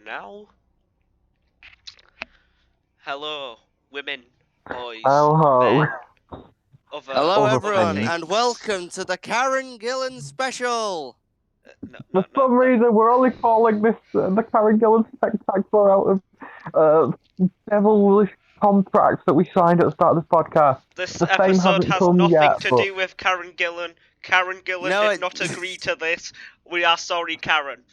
now. Hello, women, boys, Hello. men, other Hello, Other everyone, things. and welcome to the Karen Gillan special. For some reason, we're only calling this the Karen Gillan Spectacular out of devilish contracts that we signed at the start of this podcast. This The same episode hasn't has come nothing yet, to but- do with Karen Gillan. Karen Gillan No, did not agree to this. We are sorry, Karen.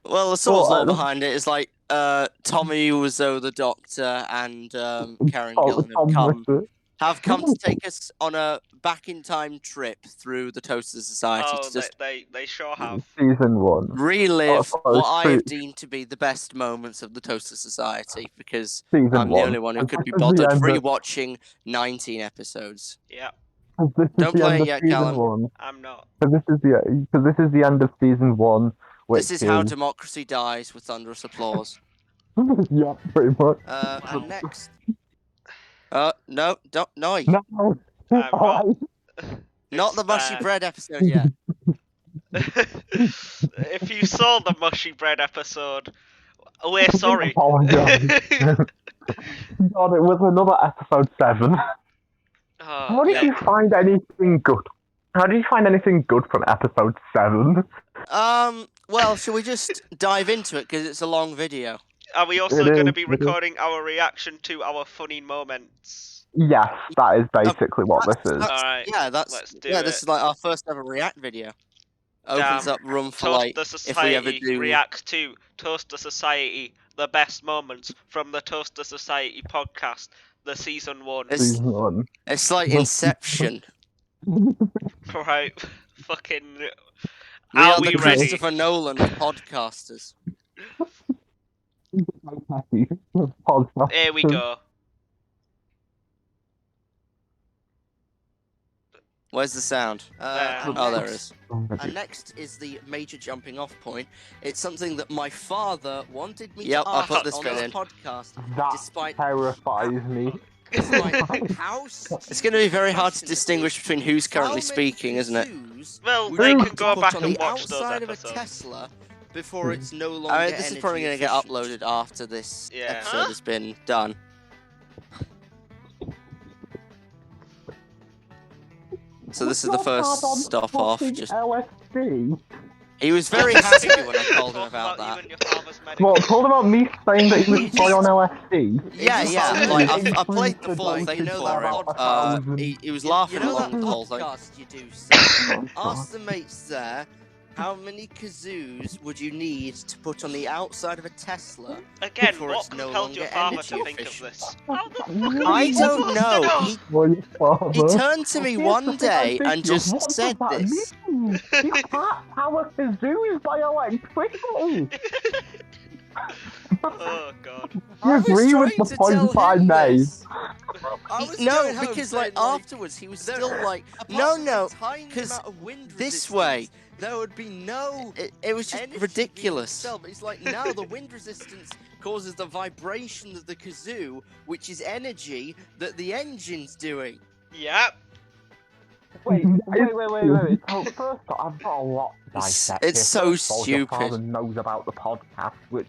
Well, the sort of Well, law behind it is like Tommy Wiseau, the Doctor, and Karen Oh, Gillan Tom have come to take us on a back-in-time trip through the Toaster Society Oh, to just they sure have. Season 1. relive Oh, what I true. have deemed to be the best moments of the Toaster Society, because Season I'm the 1. only one who could be This is the bothered end of- rewatching 19 episodes. Yeah, This is Don't the play end it of yet, season Callum. 1. I'm not. Because this is the end of season 1. This is how democracy dies with thunderous applause. Yeah, pretty much. And next. No, don't, no. No. I'm not. Not the mushy It's bread episode yet. If you saw the mushy bread episode, we're sorry. Apologise. God, it was another episode 7. Oh, How did yeah. you find anything good? How did you find anything good from episode 7? Well, shall we just dive into it, because it's a long video? Are we also It going to is, be it is. recording our reaction to our funny moments? Yes, that is basically what this is. Alright, Yeah, let's do this it. is like our first ever React video. Opens up room for like, Toaster if we ever Society do... reacts to Toaster Society, the best moments from the Toaster Society podcast, the season 1. It's- Season 1. It's like Inception. Right, fucking... We Are are we the ready? Christopher Nolan of podcasters. Podcast. Here we go. Where's the sound? There. Oh, there it is. And next is the major jumping off point. It's something that my father wanted me Yep, to I ask put this this on bit this in. podcast. That Despite terrifies me. despite how It's going to be very hard to distinguish between who's currently speaking, isn't it? Well, Would they you can like to go put back on and the watch those outside of a episodes. Tesla before it's no longer I mean, this is probably going going to to get uploaded after this Yeah. episode Huh? has been done. So this is the first stop off. Just LSD. he was very happy when I told him Talk about you that. and your father's medical. What, told about me saying that he was high on LSD? Yeah, yeah. Like I played the full Like, thing it's for him. about 1,000. He was laughing You know along that the whole thing. podcast you do, Sam? Oh, Ask the mates there, how many kazoos would you need to put on the outside of a Tesla? Again, before what it's no compelled your longer father energy to think of efficient. this? I don't know. Well, your father. He turned to me one day and just What does said that this. mean? You can't power kazoos by electricity. Oh god. You I was agree with trying the to point tell I him made? this. I was No, going home because saying, like afterwards he was still like, no, because this way. there would be no it was just energy ridiculous. being expelled. It's like now the wind resistance causes the vibration of the kazoo, which is energy that the engine's doing. Yep. Wait. So first off, I've got a lot to dissect It's here. so First of all, your stupid. father knows about the podcast, which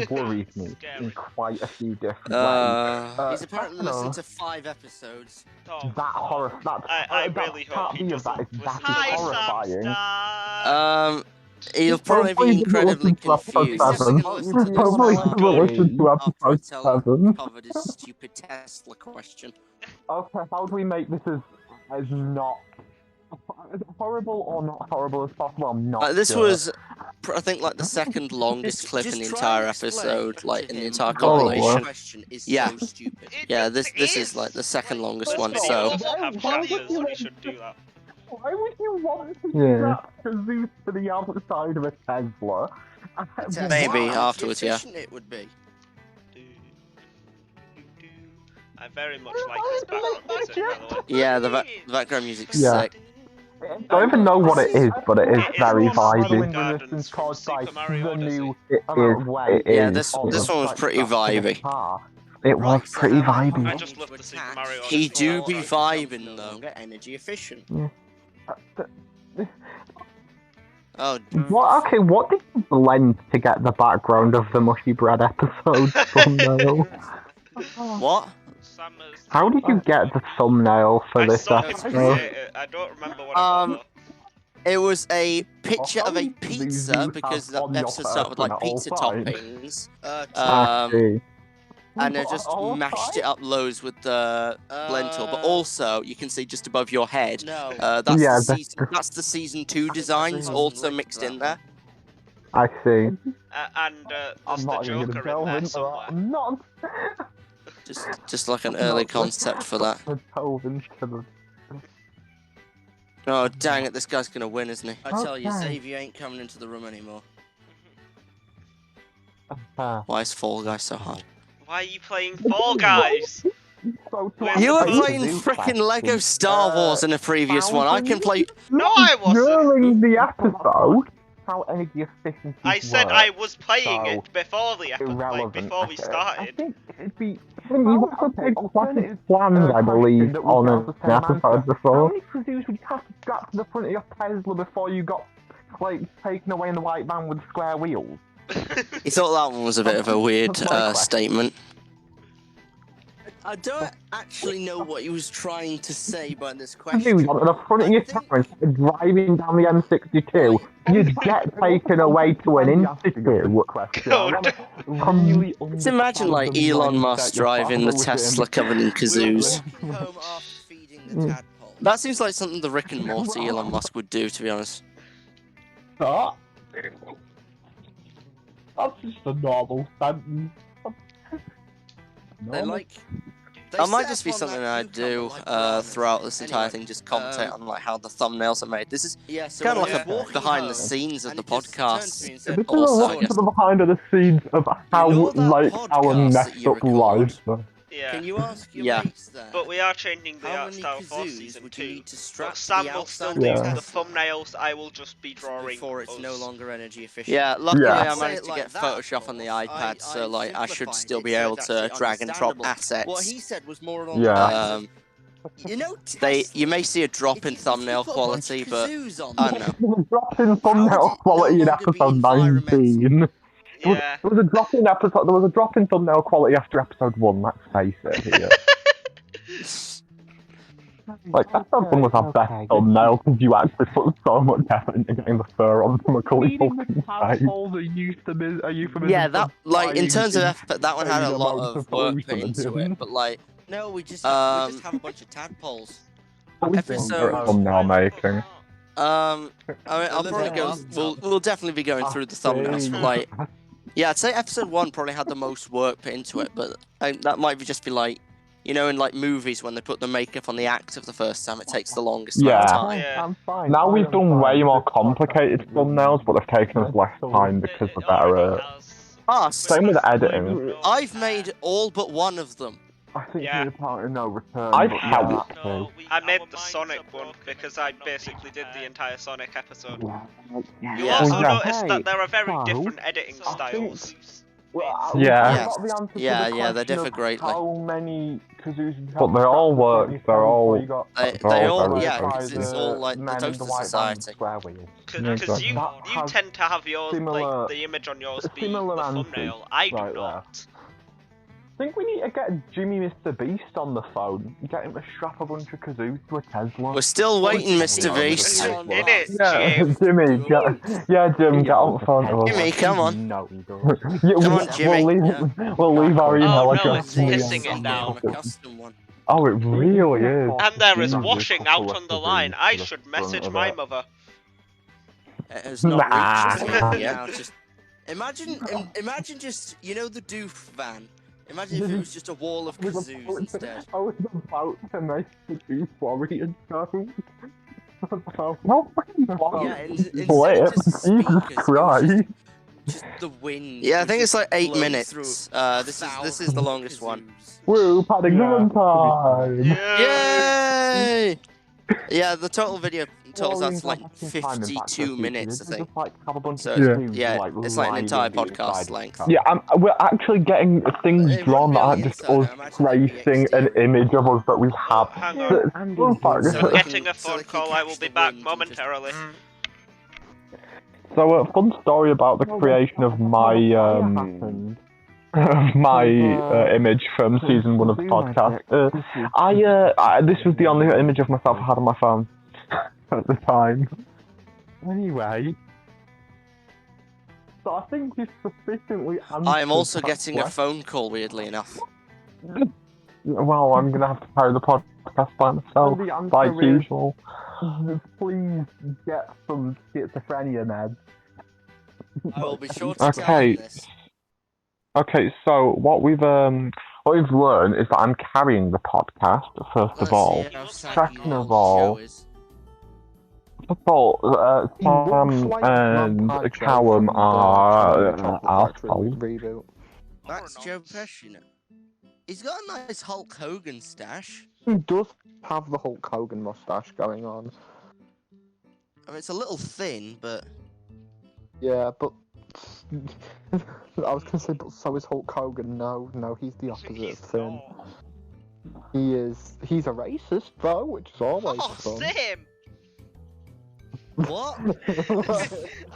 worries me in Scary. quite a few different ways. Uh, He's apparently no. listened to 5 episodes. Oh, That horror. That's, I that really can't hope he be doesn't that. listen. That is Hi, horrifying. Samstar. He'll probably be incredibly confused. Seven. Listen to Probably this doesn't listen to after I episode tell him 7. Covered his stupid Tesla question. Okay, how do we make this as not as horrible or not horrible as possible? I'm not. This sure. was, I think, like the second longest clip in the Just try entire and explain episode, to like in the him entire why compilation. this question is Yeah. so stupid. Yeah, this It is like the second longest This one. video So doesn't have Why would chapters, you- we should do that. Why would you want to Yeah. strap kazoos to the outside of a Tesla? Maybe Wow, how afterwards, yeah. efficient it would be. I very much like this background music, by the way. yeah, the background music's Yeah. sick. I don't even know what it is, but it is It is very Lost vibey. Gardens from Super Mario Odyssey. It is. Yeah, this one was pretty vibey. It was Right, so pretty how am I vibey. I going just to love the Super attack Mario He Odyssey. do be before it vibing becomes no though. longer energy efficient. Oh, What? Okay, what did you blend to get the background of the Mushy Bread episode thumbnail? what? Sammers. How did you get the thumbnail for I this saw him episode? create it. I don't remember what it was. It was a picture of a These pizza you because have the on your episode started with like person at all pizza times. toppings. I see. And I just All mashed it time? up loads with the blend tool. But also, you can see just above your head, No. that's Yeah, that's the season 2 designs also mixed in there. I see. And I'm there's the not even Joker gonna delve in there into somewhere. that. I'm not. Just like an early concept for that. Delve into the. Oh dang it! This guy's gonna win, isn't he? I tell you, Okay. Xavier ain't coming into the room anymore. Why is Fall Guy so hard? Why are you playing Fall Guys? So Where's You were the playing frickin' Lego Star Wars in a previous one. I can play. No, I wasn't. During the episode, how energy efficient. I said I was playing it before the episode, like, irrelevant. before we I started. think it'd be. You also played Classic Plans, I believe, on an episode before. How many Kazoos would you have to strap to the front of your Tesla before you got, like, taken away in the white van with square wheels? He thought that one was a bit of a weird statement. I don't actually know what he was trying to say by this Kazoos question. on the front of your car and started driving down the M62, you'd get taken away to an institute. Just imagine like Elon Musk driving the Tesla covered in kazoos. Walking home after feeding the tadpole. That seems like something the Rick and Morty Elon Musk would do, to be honest. That's just a normal sentence. They're like. That might just be something I'd do throughout this entire thing, just commentate on like how the thumbnails are made. This is Yeah, so kind of when like I was a walking behind home, the scenes of and the he just turned to podcast. me and This said, is a Also, look I to guess- the behind the scenes of how, You know that like, our podcast that messed you up record? lives. Yeah. Can you ask your Yeah. mates there? But we are changing the how art many style for kazoos season would you 2. need to strap But to Sam the will still outside do of Yeah. the the Tesla thumbnails, I will just be drawing before it's no us. longer energy efficient? Yeah, luckily Yeah. I Say managed it to like get that, Photoshop on the of course. iPad, so like I should simplified still it be so able it's to actually drag and drop understandable. What he assets. said was more along Yeah. the lines of, you know, You may see a drop if in you thumbnail put a bunch quality, of but kazoos on I there, don't know. There was a drop in thumbnail How would it quality no in longer be episode 19. Yeah. There was a drop in episode. There was a drop in thumbnail quality after episode 1. Let's face it. Here. Like episode 1 was our best thumbnail because you actually put so much effort into getting the fur onto Macaulay's fucking face. Yeah, that like in terms of effort, that one had a lot of work put into it. But like no, we just Um, have a bunch of tadpoles. episode- Thumbnail making. I mean, I'll Live probably it go. up. We'll definitely be going through the thumbnails. For, like, yeah, I'd say episode 1 probably had the most work put into it, but that might just be like, you know, in like movies when they put the makeup on the actor for the first time, it takes the longest amount of time. Yeah. Now we've done way more complicated thumbnails, but they've taken us less time because we're better at. Same with editing. I've made all but one of them. I think Yeah. you're part of no return. I've but helped. that too. I made the Sonic one because I basically did the entire Sonic episode. You Yeah. also Yeah. notice that there are very So, different editing I think- styles. Yeah. Yeah, they differ greatly. How many kazoos but they all work. They're all. They all, very yeah, close. because it's all like the Toaster Society. Because you That you has tend to have yours, similar- like, the image on yours be the similar answers thumbnail. I do right not. I think we need to get Jimmy Mr. Beast on the phone. Get him to strap a bunch of kazoos to a Tesla. We're still waiting, Mr. In Beast. it, Yeah, Jim. Jimmy, Jim, get on the phone to us. Jimmy, come on. No, you don't. Yeah, Come on, Jimmy. We'll leave our email Oh, no, address. it's pissing it down. A custom one. Oh, it really is. And there is Jesus. washing out on the line. I should message my mother. It has not Nah. reached us yet. Now, just imagine just the doof van. Imagine if it was just a wall of kazoos instead. I was about to make the two Florian joke. No fucking Yeah, instead Play of it. just Jesus speakers, it was Christ. just the wind. Yeah, I would think it's just like 8 blow minutes. through This is the longest one. kazoos. Woo, Paddington time. Yeah. Yay! Yeah, the total video totals out to like 52 minutes, I think. So yeah, it's like an entire podcast length. Yeah, we're actually getting things It drawn that wouldn't aren't be just inside, us I imagine it'd be tracing an exterior. image of us that we have. Hang on. The fun part is So that- getting a So phone they can call, I catch will the be back wind and just- momentarily. So a fun story about the creation of my image from season 1 of the podcast. This was the only image of myself I had on my phone at the time. Anyway, so I think we've sufficiently answered. I am also that getting a question. phone call, weirdly enough. Well, I'm gonna have to carry the podcast by myself, like usual. Please get some schizophrenia meds. I will be sure to tell Okay. them this. Okay, so what we've learned is that I'm carrying the podcast. First of all, second of all, Sam and Callum are assholes. Reboot. That's Joe Pesci. He's got a nice Hulk Hogan stash. He does have the Hulk Hogan mustache going on. I mean, it's a little thin, but Yeah, but I was gonna say, but so is Hulk Hogan. No, he's the opposite of He's thin. not. He's a racist though, which is always Oh, fun. same! what? I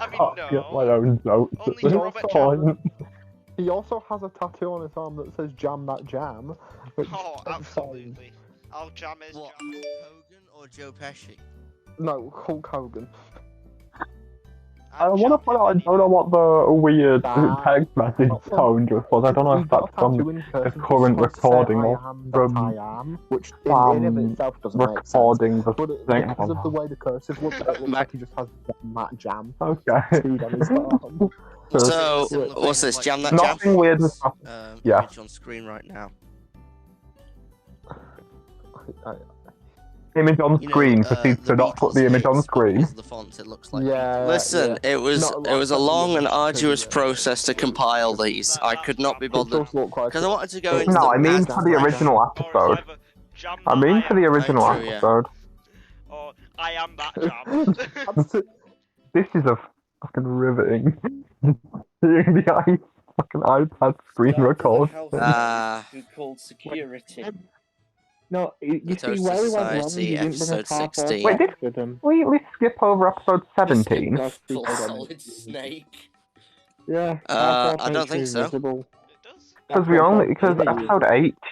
mean, I'll no. get my own notes at Only this Robert point. He also has a tattoo on his arm that says "Jam That Jam." Which Oh, absolutely. I'll jam his What? jam. Hulk Hogan or Joe Pesci? No, Hulk Hogan. I want to point out, I don't know what the weird Ah. text message tone just was. I don't know if that's from the current recording or from I am, which in and of itself doesn't make sense. recording the But thing. because of the way the cursive looks, it looks like he just has Matt Jam Okay. tattooed on his arm. So, Similar what's thing, this? like- Jam that jam? Nothing weird has happened. Yeah. Image on screen right now. Image on You know, screen proceeds the to not put Beatles the image on hits, but screen. because of the font, it looks like. Yeah. Listen, yeah. it was Not it was a like long and the- arduous yeah. process to compile these. I could not be It bothered does look like because I wanted to go into No, the I mean past for the and original Or it's episode. either jam I that mean for the am, original True, yeah. episode. or I am that jam. That's it. This is a fucking riveting. Seeing the fucking iPad screen record. who called security. No, you The see Toaster where we went wrong. Society, You didn't bring a episode cardboard 16. Wait, box with him. We skip over episode 17. That's Full because- solid snake. Yeah. I cardboard don't makes think you so. invisible. It does. Because episode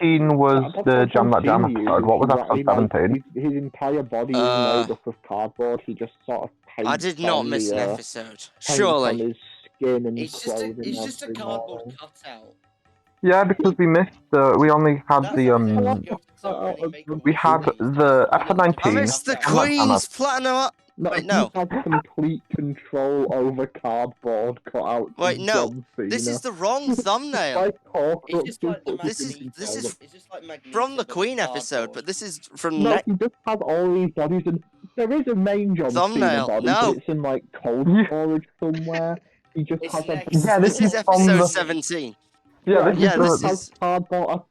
18 was the Jam That Jam episode. What was episode 17? His entire body is made up of cardboard. He just sort of paints I did not on miss the, an paints episode. on Surely. his skin and It's just a clothing every cardboard morning. cutout. Yeah, because we missed we only had That's the how they have to go to so many makeup we had movies. the episode I 19. missed the Jam That Jam Queen's platinum. No, Wait, no. he had complete control over cardboard cut out. Wait, no. John This Cena. is the wrong thumbnail. Like Cork, It's just like the This is- Magneto. this is It's just like Magneto, From the but Queen cardboard. episode, but this is from No, ne- he just has all these bodies, and there is a main John Thumbnail, Cena body, no. but it's in like cold storage somewhere. He just It's has a next. Yeah, this is from episode the- 17. Yeah, Yeah, this this is the- is- a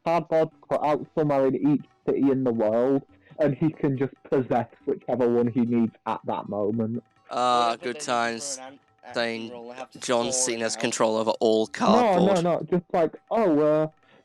cardboard cut out somewhere in each city in the world, and he can just possess whichever one he needs at that moment. Ah, Whenever good they look times. for an action Saying role, they have to John store it Cena's out. control over all cardboard. No, just like,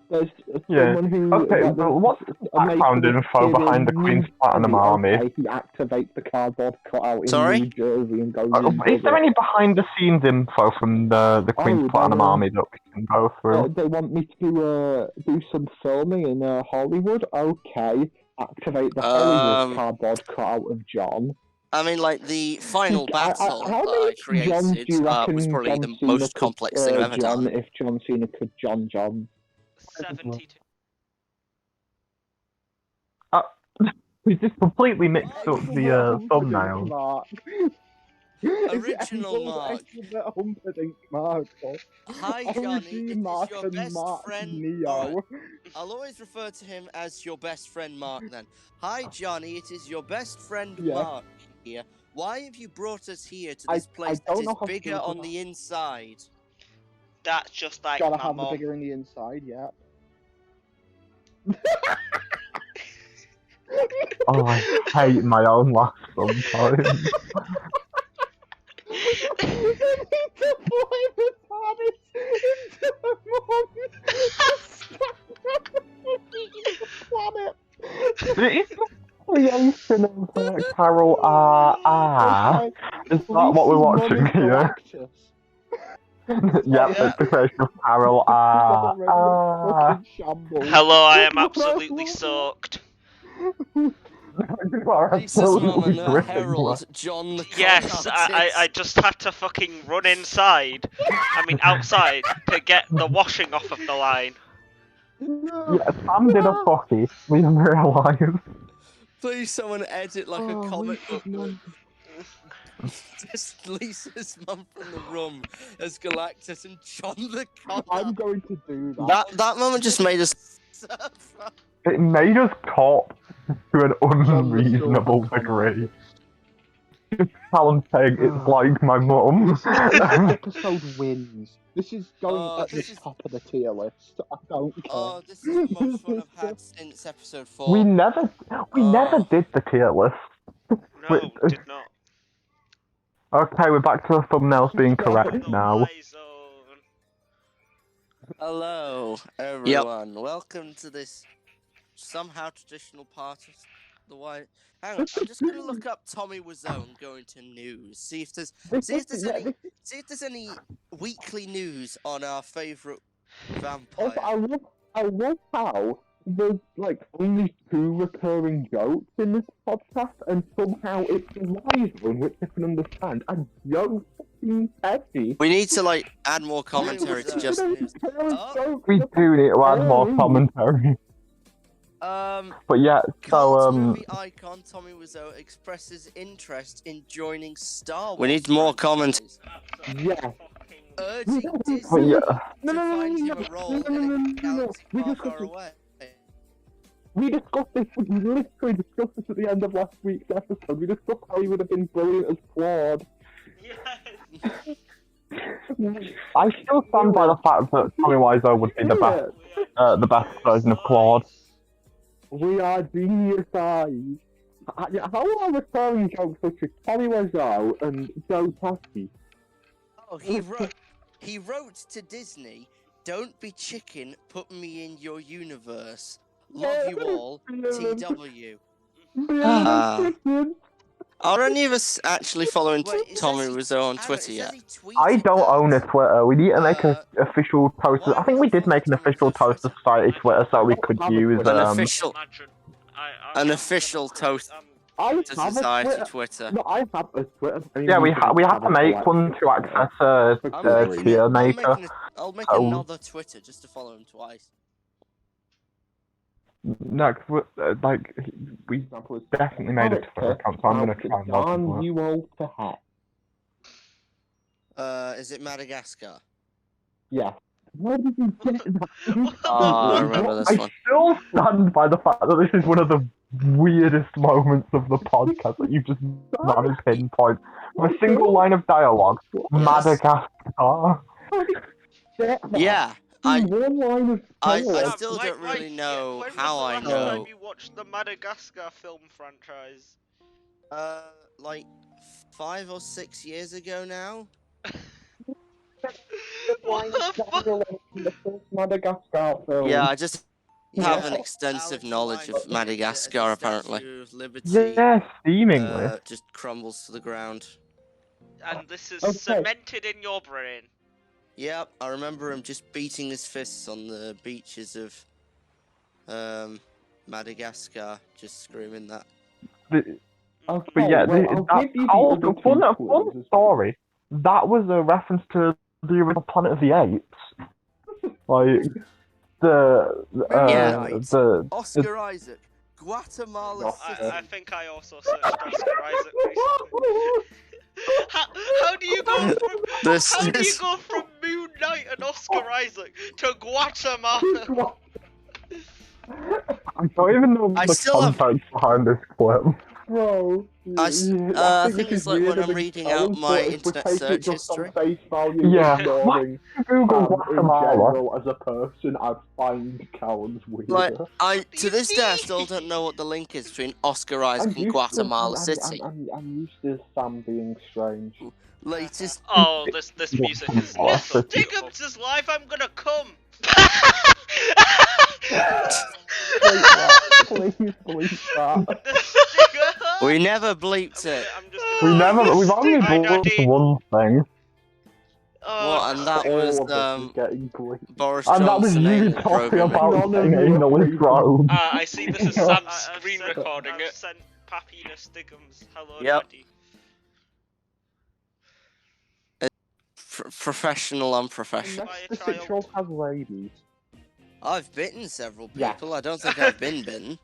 there's Yeah. someone who... Okay, like, but what's the a background maker info kid behind the in Queen's Platinum New Army? York, he activates the cardboard cutout in Sorry? New Jersey and goes Is there any behind the scenes info from the Queen's Oh, Platinum there- Army that we can go through? They want me to do some filming in Hollywood? Okay. Activate the Hollywood cardboard cutout of John. I mean, like, the final battle How that I many Johns created do you reckon was probably John the Cena most could, complex thing I've ever John, done. if John Cena could John? 72. We just completely mixed up the thumbnail. Mark. Original Mark. Humperdinck Mark. Hi, Johnny. It is Mark your and best Mark friend. Neo. Alright, I'll always refer to him as your best friend Mark then. Hi, Johnny. It is your best friend Yeah. Mark here. Why have you brought us here to I- this place I don't that is know how to bigger do on that. the inside? That's just like Gotta my have the mum. bigger in the inside, yeah. Oh, I hate my own laugh sometimes. It's the creation of Carol R. Is that what we're watching Mum is here? Galactus. Yep, Yeah. it's the creation of Carol. Fucking shambles. Hello, I am absolutely soaked. You are Lisa's mum absolutely and dripping, Herald, John the Yes, I just had to fucking run inside. I mean, outside to get the washing off of the line. Yeah, Sam did a fucky. We didn't realise. Please, someone edit like a comic Lisa's book. mum. Just Lisa's mum from the room as Galactus and John the Connor. I'm going to do that. That moment just made us. It made us cop to an unreasonable degree. Just Callum saying it's like my mum. This episode wins. This is going at the top of the tier list. I don't care. Oh, this is the most fun I've had since episode 4. We never did the tier list. No, Wait, did not. Okay, we're back to the thumbnails being correct The now. Y-zone. Hello, everyone. Welcome to this somehow traditional part of the white. Hang on, I'm just gonna look up Tommy Wiseau and go into news. See if there's any weekly news on our favourite vampire. I love how there's like only 2 recurring jokes in this podcast, and somehow it's the Y-zone, which I can understand, and Joe fucking Pesci. We need to like add more commentary to just news. We do need to add more commentary. But yeah, Cult so movie icon Tommy Wiseau expresses interest in joining Star Wars. We need more commentary. Yeah. Urging Disney but yeah, to find him a role in a galaxy far away. We discussed this, we literally discussed this at the end of last week's episode. We discussed how he would have been brilliant as Claude. Yes. I still stand by the fact that Tommy Wiseau would be the best version of Claude. We are genius eyes. How are recurring jokes such as Tommy Wiseau and Joe Pesci? Oh, he wrote to Disney, "Don't be chicken, put me in your universe. Love you all, TW." Are any of us actually following Tommy Wiseau on Twitter yet? I don't own a Twitter. We need to make an official Toaster. I think we did make an official Toaster Society Twitter so we could use An official Toaster I have Society a Twitter. No, I have a Twitter. Yeah, we have to make one to access tier maker. I'll make Oh. another Twitter just to follow him twice. No, cause we definitely made a Twitter account, so I'm gonna try and log into it. You all to heck. Is it Madagascar? Yeah. Where did you get that? Oh, I remember this I one. still stand by the fact that this is one of the weirdest moments of the podcast that you've just managed to pinpoint. With a single line of dialogue, Madagascar. Yeah, I One line of I dialogue. still don't really know when was how the I last know. time you watched the Madagascar film franchise? Like 5 or 6 years ago now. What the fuck? The first Madagascar film. Yeah, I just have an Yeah. extensive knowledge of Madagascar apparently. Yeah, seemingly. Just crumbles to the ground. And this is Okay. cemented in your brain. Yep, I remember him just beating his fists on the beaches of Madagascar, just screaming that. Okay, But yeah, well, I'll give you the other two fun clues. story. That was a reference to the original Planet of the Apes. Like Yeah. the Oscar Isaac, Guatemala City. I think I also searched Oscar Isaac recently. How do you go from Moon Knight and Oscar Isaac to Guatemala? I don't even know I the still have- context behind this clip. Bro, I think this it's is like when weirder I'm than reading Colin's, out my but if we internet take it search just on history. face value, Yeah. ignoring Google in Guatemala. general as a person, I find Colin's weirder. Like, to this day, I still don't know what the link is between Oscar Isaac and Guatemala City. I'm used to Sam being strange. Latest. Oh, this music is Guatemala Mr. City. Jacobs is live. I'm gonna come. Please, please, that. We never bleeped it. I'm just We've only Hi, bought Daddy. one thing. Oh, What? And that All was of us is getting bleeped. Boris And that was Johnson you anal talking probing me. about None of getting you anal are probed. I see this is Sam's screen recording it. Sent Papina Stiggums. Hello, Yep. Daddy. Professional, unprofessional. Unless the 6-year-old has rabies. I've bitten several Yeah. people. I don't think I've been bitten.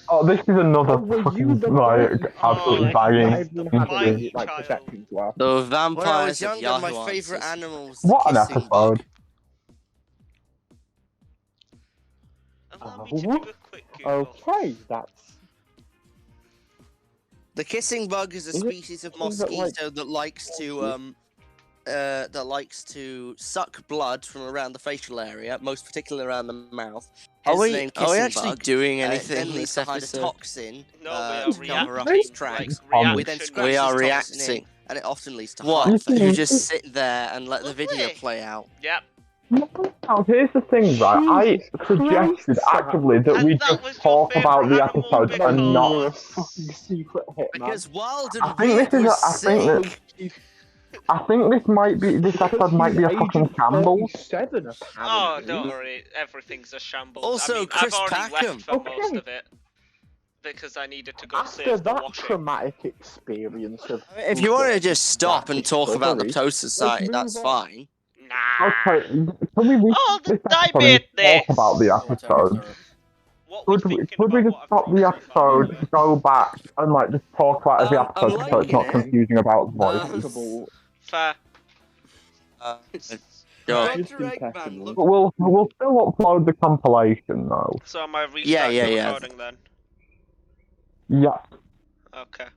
Oh, this is another Oh, were you fucking, the like, boy? absolutely Oh, banging Everyone had My a, like, child. perception to us. The When I was vampires of younger, Yahoo my favourite Answers. animal was the What an kissing bug. episode. Allow me to do a quick Google. Okay, that's... The kissing bug is a Is it- species of is it like- mosquito that likes to suck blood from around the facial area, most particularly around the mouth. Are Hence the we, name are we kissing actually bug. doing It anything then in leaves this behind a episode? toxin No, to we cover are up its like tracks. reaction. We then scratch We are this toxin in, reacting. and it often leads to What? heart failure. You just sit there and let the video Lovely. play out. Yep. Now, here's the thing, right? I suggested actively that And we that was just your talk about the favourite animal episodes and not. You're a fucking secret hitman. Because Wild and I think Weird this is. was I think sick. this. I think this might be. This episode might be a fucking shambles. 37, Oh, apparently. don't worry. Everything's a shambles. Also, I mean, Chris I've already Packham. left for most Okay. of it. Because I needed to go After save the that washing. traumatic experience of... If you want to just stop and talk about the Discovery, Toast Society, move that's on. fine. Nah. Okay, can we read Oh, this I episode made and talk this. about the episode? What Could we just stop the episode, go back, and like just talk about every I'm episode so it's not liking it. confusing about the voices? Impeccable. Fair. Sure. Just Dr. Eggman, impeccable. look- But we'll still upload the compilation though. So am I restarting Yeah, the yeah. recording then? Yeah. Okay.